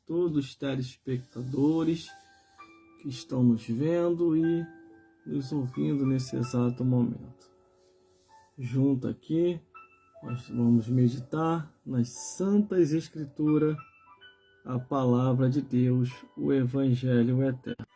todos os telespectadores que estão nos vendo e nos ouvindo nesse exato momento. Junto aqui, nós vamos meditar nas Santas Escrituras, a Palavra de Deus, o Evangelho Eterno.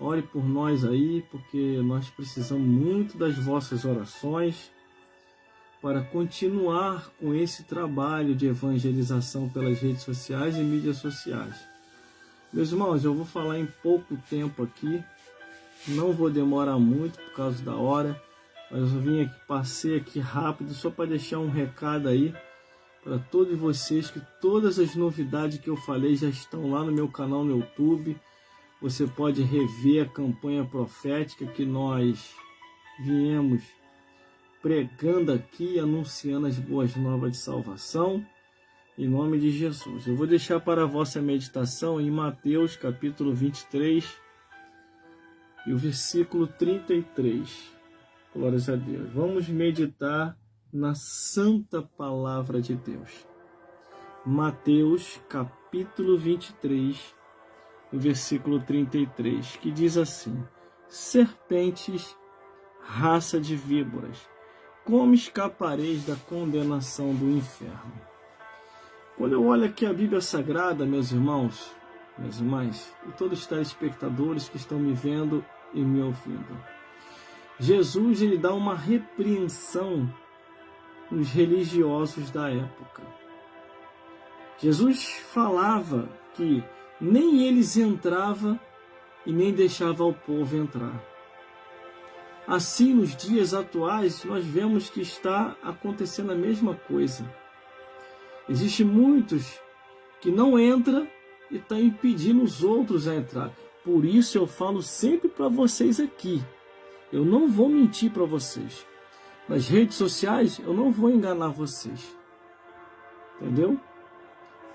Ore por nós aí, porque nós precisamos muito das vossas orações para continuar com esse trabalho de evangelização pelas redes sociais e mídias sociais. Meus irmãos, eu vou falar em pouco tempo aqui, não vou demorar muito por causa da hora, mas eu vim aqui, passei aqui rápido só para deixar um recado aí para todos vocês, que todas as novidades que eu falei já estão lá no meu canal no YouTube. Você pode rever a campanha profética que nós viemos pregando aqui, anunciando as boas novas de salvação, em nome de Jesus. Eu vou deixar para a vossa meditação em Mateus capítulo 23 e o versículo 33. Glórias a Deus. Vamos meditar na santa palavra de Deus. Mateus capítulo 23, o versículo 33, que diz assim: serpentes, raça de víboras, como escapareis da condenação do inferno? Quando eu olho aqui a Bíblia Sagrada, meus irmãos, minhas irmãs, e todos os telespectadores que estão me vendo e me ouvindo, Jesus ele dá uma repreensão nos religiosos da época. Jesus falava que nem eles entravam e nem deixava o povo entrar. Assim, nos dias atuais, nós vemos que está acontecendo a mesma coisa. Existem muitos que não entram e estão impedindo os outros a entrar. Por isso eu falo sempre para vocês aqui. Eu não vou mentir para vocês. Nas redes sociais, eu não vou enganar vocês. Entendeu?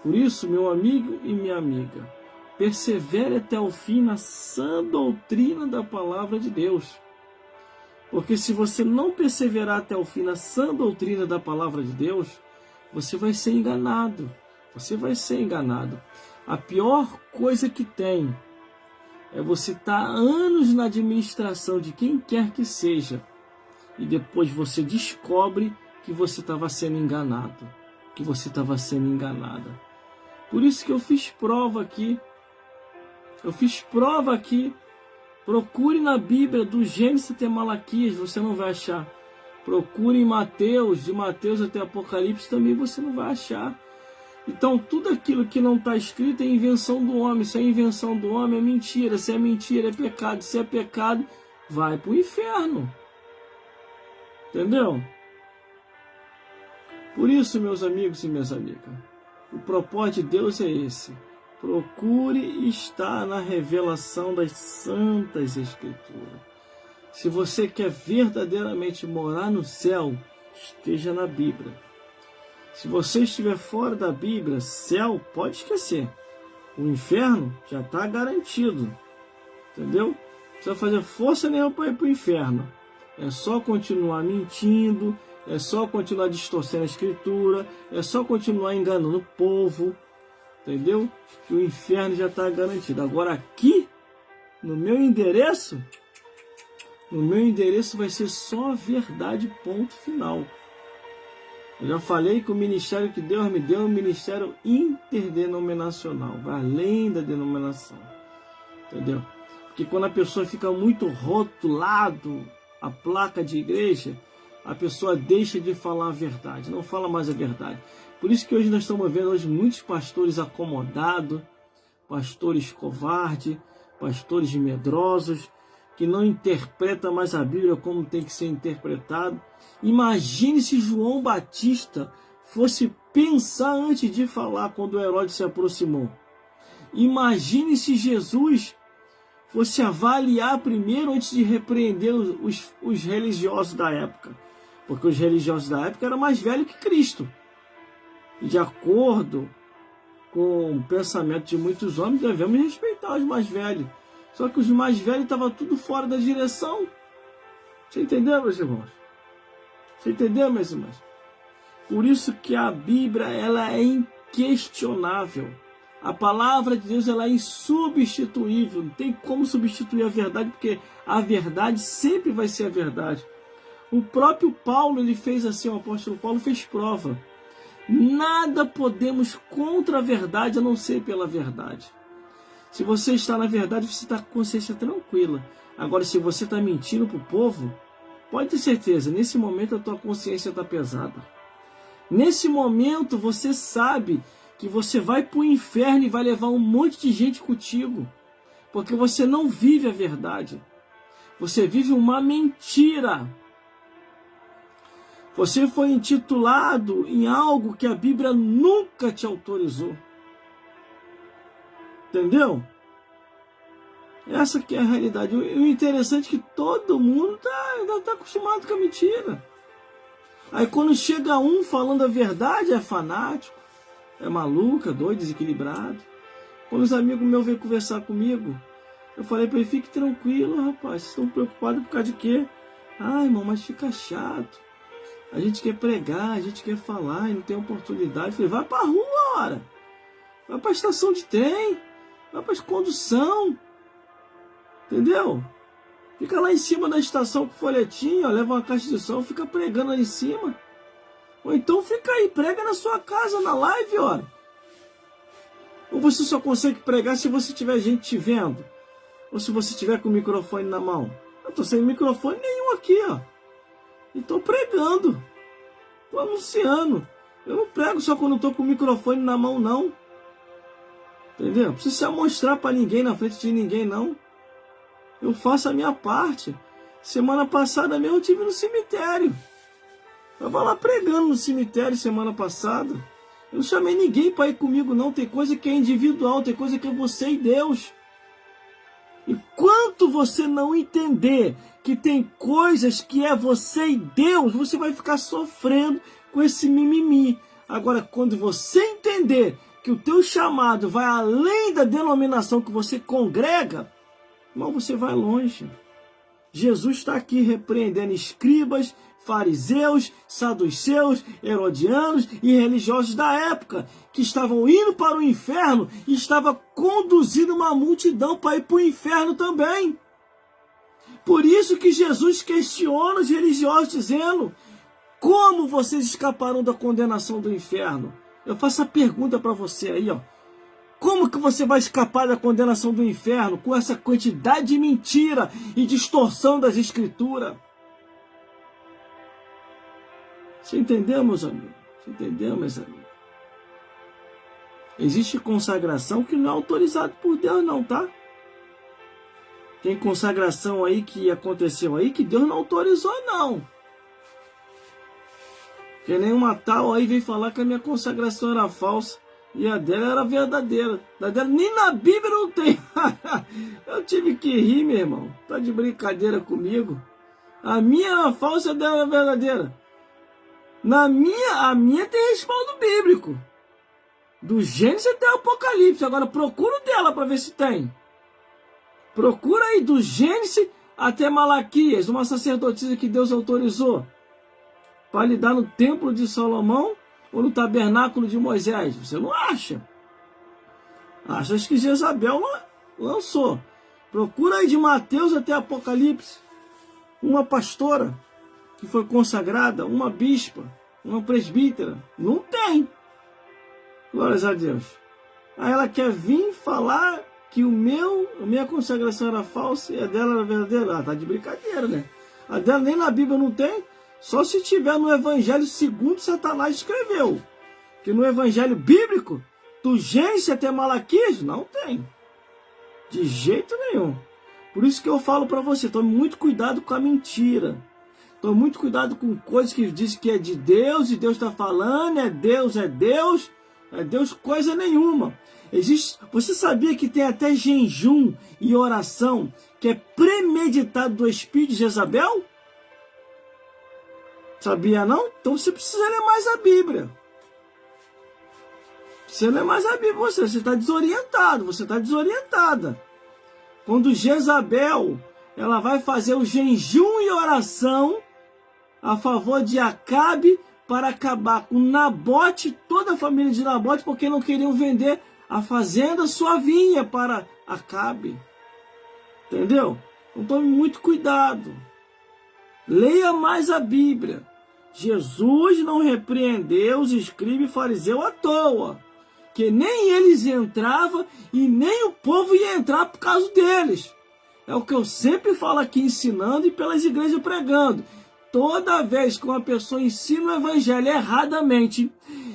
Por isso, meu amigo e minha amiga, persevere até o fim na sã doutrina da palavra de Deus. Porque se você não perseverar até o fim na sã doutrina da palavra de Deus, você vai ser enganado. Você vai ser enganado. A pior coisa que tem é você estar anos na administração de quem quer que seja e depois você descobre que você estava sendo enganado, que você estava sendo enganada. Por isso que eu fiz prova aqui. Procure na Bíblia, do Gênesis até Malaquias, você não vai achar. Procure em Mateus, de Mateus até Apocalipse, também você não vai achar. Então, tudo aquilo que não está escrito é invenção do homem. Se é invenção do homem, é mentira. Se é mentira, é pecado. Se é pecado, vai para o inferno. Entendeu? Por isso, meus amigos e minhas amigas, o propósito de Deus é esse. Procure estar na revelação das Santas Escrituras. Se você quer verdadeiramente morar no céu, esteja na Bíblia. Se você estiver fora da Bíblia, céu, pode esquecer. O inferno já está garantido. Entendeu? Não precisa fazer força nenhuma para ir para o inferno. É só continuar mentindo, é só continuar distorcendo a Escritura, é só continuar enganando o povo. Entendeu? Que o inferno já está garantido. Agora aqui, no meu endereço vai ser só a verdade, ponto final. Eu já falei que o ministério que Deus me deu é um ministério interdenominacional, vai além da denominação. Entendeu? Porque quando a pessoa fica muito rotulado a placa de igreja, a pessoa deixa de falar a verdade, não fala mais a verdade. Por isso que hoje nós estamos vendo hoje muitos pastores acomodados, pastores covardes, pastores medrosos, que não interpretam mais a Bíblia como tem que ser interpretado. Imagine se João Batista fosse pensar antes de falar quando Herodes se aproximou. Imagine se Jesus fosse avaliar primeiro antes de repreender os religiosos da época. Porque os religiosos da época eram mais velhos que Cristo. E de acordo com o pensamento de muitos homens, devemos respeitar os mais velhos. Só que os mais velhos estavam tudo fora da direção. Você entendeu, meus irmãos? Você entendeu, meus irmãos? Por isso que a Bíblia ela é inquestionável. A palavra de Deus ela é insubstituível. Não tem como substituir a verdade, porque a verdade sempre vai ser a verdade. O próprio Paulo, ele fez assim, o apóstolo Paulo fez prova. Nada podemos contra a verdade a não ser pela verdade. Se você está na verdade, você está com a consciência tranquila. Agora, se você está mentindo para o povo, pode ter certeza, nesse momento a tua consciência está pesada. Nesse momento você sabe que você vai para o inferno e vai levar um monte de gente contigo. Porque você não vive a verdade. Você vive uma mentira. Você foi intitulado em algo que a Bíblia nunca te autorizou. Entendeu? Essa que é a realidade. O interessante é que todo mundo ainda está acostumado com a mentira. Aí quando chega um falando a verdade, é fanático, é maluco, é doido, desequilibrado. Quando os amigos meus vêm conversar comigo, eu falei para ele, fique tranquilo, rapaz, vocês estão preocupados por causa de quê? Ah, irmão, mas fica chato. A gente quer pregar, a gente quer falar e não tem oportunidade. Eu falei, vai para a rua, ora. Vai para a estação de trem. Vai para a condução. Entendeu? Fica lá em cima da estação com folhetinho, ó, leva uma caixa de som, fica pregando lá em cima. Ou então fica aí, prega na sua casa, na live, ora. Ou você só consegue pregar se você tiver gente te vendo. Ou se você tiver com o microfone na mão. Eu estou sem microfone nenhum aqui, ó. E estou pregando. Estou anunciando. Eu não prego só quando estou com o microfone na mão, não. Entendeu? Não precisa mostrar para ninguém, na frente de ninguém, não. Eu faço a minha parte. Semana passada mesmo eu estive no cemitério. Eu estava lá pregando no cemitério semana passada. Eu não chamei ninguém para ir comigo, não. Tem coisa que é individual, tem coisa que é você e Deus. Enquanto você não entender que tem coisas que é você e Deus, você vai ficar sofrendo com esse mimimi. Agora, quando você entender que o teu chamado vai além da denominação que você congrega, irmão, você vai longe. Jesus está aqui repreendendo escribas, fariseus, saduceus, herodianos e religiosos da época, que estavam indo para o inferno e estava conduzindo uma multidão para ir para o inferno também. Por isso que Jesus questiona os religiosos, dizendo, como vocês escaparão da condenação do inferno? Eu faço a pergunta para você aí, ó. Como que você vai escapar da condenação do inferno com essa quantidade de mentira e distorção das escrituras? Você entendeu, meus amigos? Você entendeu, meus amigos? Existe consagração que não é autorizada por Deus, não, tá? Tem consagração aí que aconteceu aí que Deus não autorizou, não. Que nenhuma tal aí veio falar que a minha consagração era falsa. E a dela era verdadeira. A dela nem na Bíblia não tem. Eu tive que rir, meu irmão. Tá de brincadeira comigo? A minha era falsa e a dela era verdadeira. A minha tem respaldo bíblico. Do Gênesis até o Apocalipse. Agora procura o dela para ver se tem. Procura aí do Gênesis até Malaquias, uma sacerdotisa que Deus autorizou para lidar no templo de Salomão ou no tabernáculo de Moisés. Você não acha? Achas que Jezabel lançou. Procura aí de Mateus até Apocalipse. Uma pastora que foi consagrada, uma bispa, uma presbítera. Não tem. Glórias a Deus. Aí ela quer vir falar que a minha consagração era falsa e a dela era verdadeira. Ah, tá de brincadeira, né? A dela nem na Bíblia não tem. Só se tiver no Evangelho segundo Satanás escreveu. Que no Evangelho bíblico, do Gênesis até Malaquias, não tem. De jeito nenhum. Por isso que eu falo para você, tome muito cuidado com a mentira. Tome muito cuidado com coisas que diz que é de Deus, e Deus está falando, é Deus, coisa nenhuma. Você sabia que tem até jejum e oração que é premeditado do espírito de Jezabel? Sabia não? Então você precisa ler mais a Bíblia. Você lê mais a Bíblia, você está desorientado, você está desorientada. Quando Jezabel, ela vai fazer o jejum e oração a favor de Acabe para acabar com Nabote, toda a família de Nabote, porque não queriam vender a fazenda sua vinha para Acabe. Entendeu? Então tome muito cuidado. Leia mais a Bíblia. Jesus não repreendeu os escribas e fariseus à toa, que nem eles entravam e nem o povo ia entrar por causa deles. É o que eu sempre falo aqui ensinando e pelas igrejas pregando. Toda vez que uma pessoa ensina o evangelho erradamente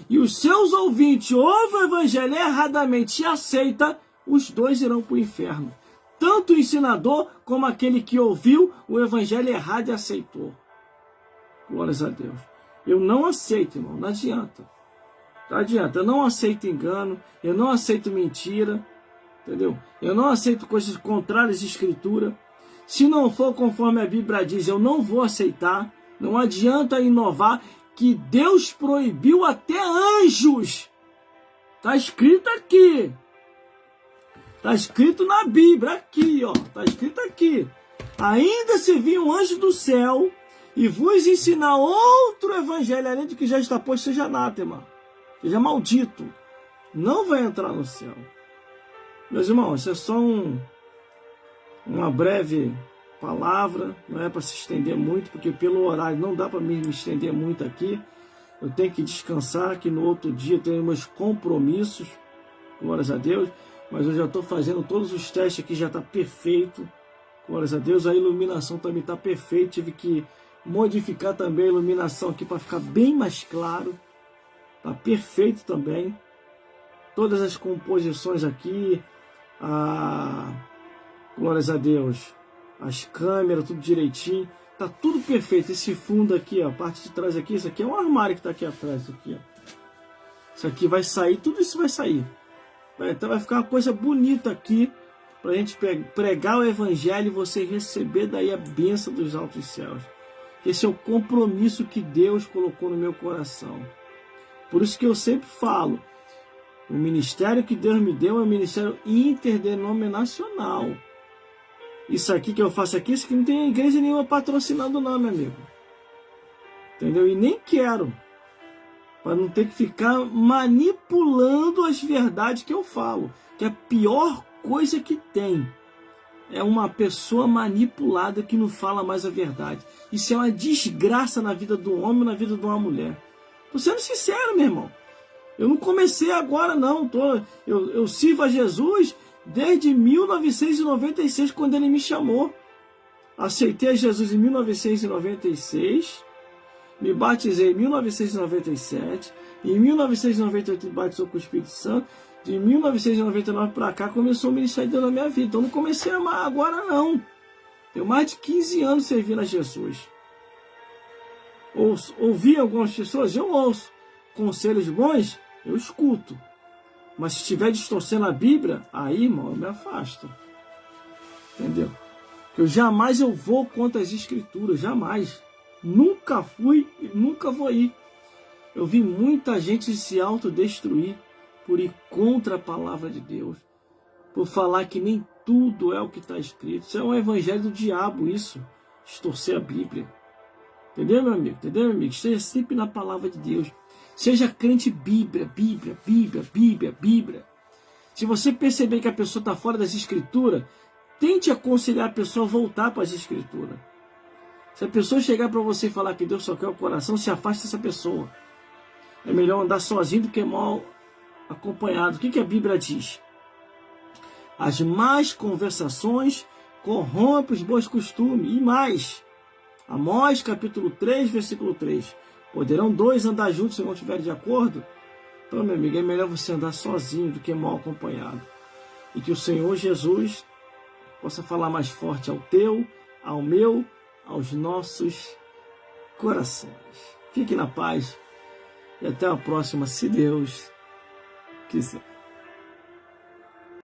e os seus ouvintes ouvem o evangelho erradamente e aceita, os dois irão para o inferno. Tanto o ensinador como aquele que ouviu o evangelho errado e aceitou. Glórias a Deus. Eu não aceito, irmão, não adianta. Não adianta, eu não aceito engano, eu não aceito mentira, entendeu? Eu não aceito coisas contrárias à Escritura. Se não for conforme a Bíblia diz, eu não vou aceitar. Não adianta inovar, que Deus proibiu até anjos. Está escrito aqui. Está escrito na Bíblia, aqui, ó. Está escrito aqui. Ainda se vir um anjo do céu e vos ensinar outro evangelho além do que já está posto, seja anátema, seja maldito, não vai entrar no céu. Meus irmãos, isso é só uma breve palavra, não é para se estender muito, porque pelo horário não dá para me estender muito aqui. Eu tenho que descansar, que no outro dia tenho meus compromissos, glórias a Deus, mas eu já estou fazendo todos os testes aqui, já está perfeito, glórias a Deus. A iluminação também está perfeita, tive que modificar também a iluminação aqui para ficar bem mais claro, está perfeito também. Todas as composições aqui, glórias a Deus, as câmeras, tudo direitinho, tá tudo perfeito. Esse fundo aqui, ó, a parte de trás aqui, isso aqui é um armário que tá aqui atrás, isso aqui, ó. Isso aqui vai sair, tudo isso vai sair. Então vai ficar uma coisa bonita aqui, pra gente pregar o evangelho e você receber daí a bênção dos altos céus. Esse é o compromisso que Deus colocou no meu coração. Por isso que eu sempre falo, o ministério que Deus me deu é um ministério interdenominacional. Isso aqui que eu faço aqui, isso aqui não tem igreja nenhuma patrocinando não, meu amigo. Entendeu? E nem quero. Para não ter que ficar manipulando as verdades que eu falo. Que é a pior coisa que tem. É uma pessoa manipulada que não fala mais a verdade. Isso é uma desgraça na vida do homem e na vida de uma mulher. Tô sendo sincero, meu irmão. Eu não comecei agora, não. Eu sirvo a Jesus desde 1996, quando ele me chamou. Aceitei a Jesus em 1996. Me batizei em 1997. Em 1998 me batizou com o Espírito Santo. De 1999 para cá começou o ministério de Deus na minha vida. Então não comecei agora, não. Tenho mais de 15 anos servindo a Jesus. Ouvi algumas pessoas, eu ouço. Conselhos bons, eu escuto. Mas se estiver distorcendo a Bíblia, aí, irmão, eu me afasto. Entendeu? Eu jamais vou contra as Escrituras, jamais. Nunca fui e nunca vou ir. Eu vi muita gente se autodestruir por ir contra a palavra de Deus. Por falar que nem tudo é o que está escrito. Isso é um evangelho do diabo, isso. Distorcer a Bíblia. Entendeu, meu amigo? Entendeu, meu amigo? Esteja sempre na palavra de Deus. Seja crente Bíblia, Bíblia, Bíblia, Bíblia, Bíblia. Se você perceber que a pessoa está fora das Escrituras, tente aconselhar a pessoa a voltar para as Escrituras. Se a pessoa chegar para você e falar que Deus só quer o coração, se afaste dessa pessoa. É melhor andar sozinho do que mal acompanhado. O que a Bíblia diz? As más conversações corrompem os bons costumes. E mais. Amós capítulo 3, versículo 3. Poderão dois andar juntos se não estiverem de acordo? Então, meu amigo, é melhor você andar sozinho do que mal acompanhado. E que o Senhor Jesus possa falar mais forte ao teu, ao meu, aos nossos corações. Fique na paz e até a próxima, se Deus quiser.